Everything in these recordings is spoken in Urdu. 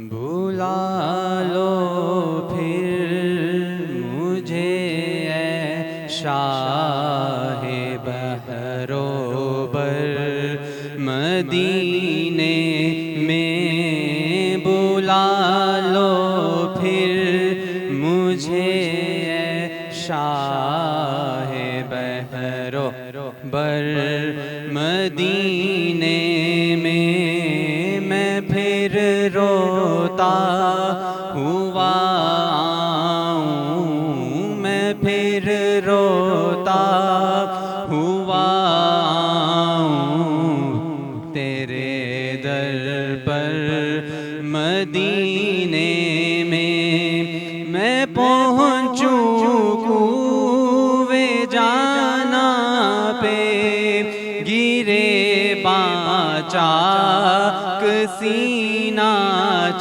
بلا لو پھر مجھے اے شاہ بحر و بر مدینے میں بلا لو پھر مجھے اے شاہ بحر و بر مدینے میں پھر روتا ہوا آؤں میں پھر روتا ہوا آؤں تیرے در پر مدینے میں پہنچوں کوے جانا پہ گرے باں چاک سینہ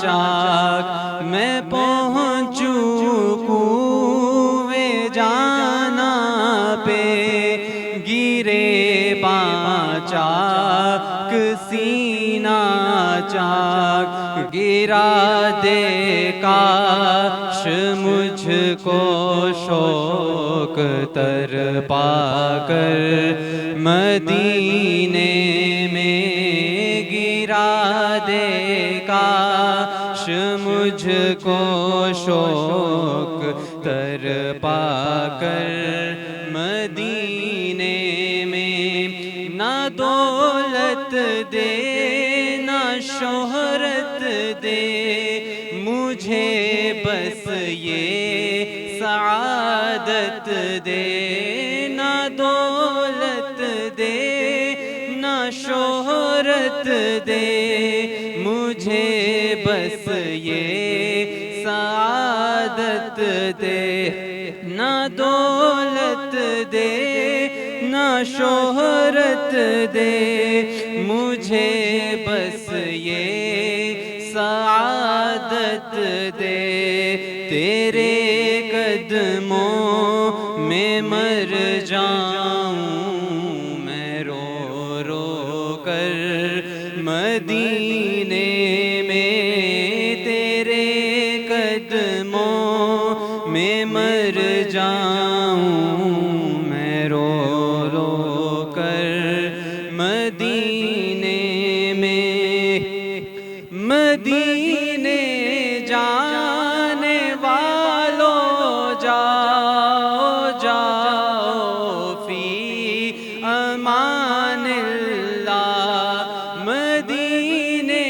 چاک میں پہنچوں کوے جانا پہ گرے باں چاک سینہ چاک گرا دے کاش مجھ کو شوق تر پا کر مدینے میں گرا دے کاش مجھ کو شوق تر پا کر مدینے میں نہ دولت دے نہ شہرت دے مجھے بس یہ سعادت دے نہ دولت دے نہ شہرت دے مجھے بس یہ سعادت دے نہ دولت دے نہ شہرت دے مجھے بس یہ سعادت دے تیرے قدموں میں مر جاؤں میں رو رو کر مدینے میں تیرے قدموں میں مر جاؤں میں رو رو کر مدینے میں مدینے جانے والوں جاؤ جاؤ فی امان اللہ مدینے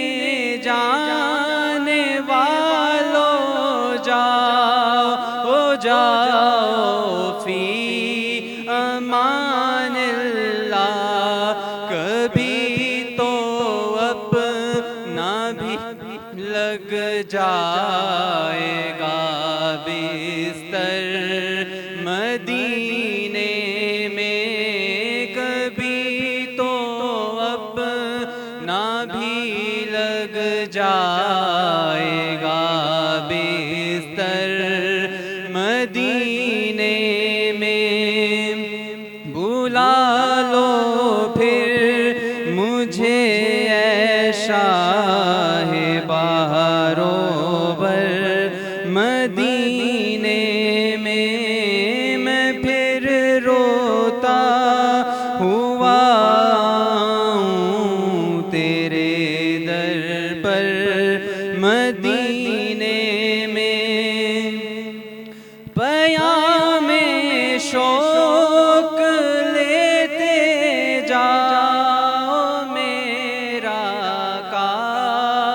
جانے والوں جاؤ جاؤ فی امان اللہ کبھی تو اپنا بھی لگ جائے گا بستر مدینے میں کبھی تو اپنا بھی لگ جائے گا بستر مدینے میں بلا لو پھر مجھے اے شاہ بحر و بر مدینے میں پھر روتا ہوا آؤں تیرے در پر مدینے میں پیام شوق لیتے جاؤ میرا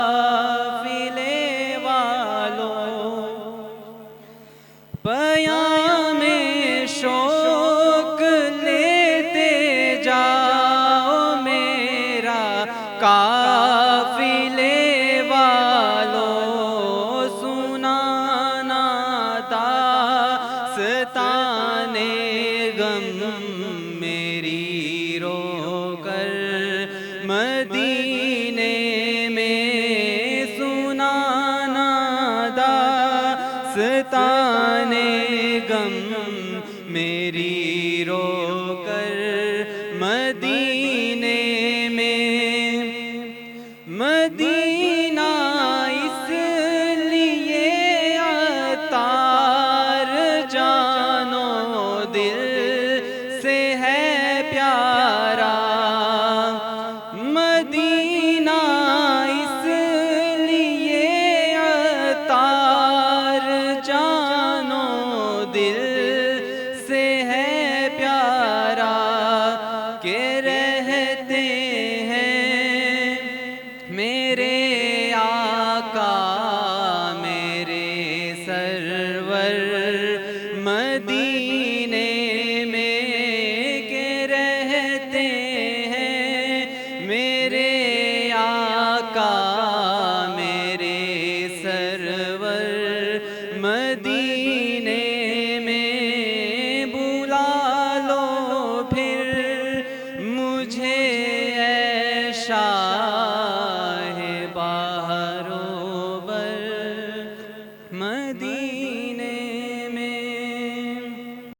قافلے والوں پیام شوق لیتے جاؤ میرا قافلے والوں سنانا داستانے غم میری رو کر مدینے میں سنانا داستانے غم میری رو کر مدینے میں مدینہ اس آقا میرے سرور مدینے میں کے رہتے ہیں، میرے آقا میرے سرور مدینے میں، بلا لو پھر مجھے اے شاہ بہر و بر مدینے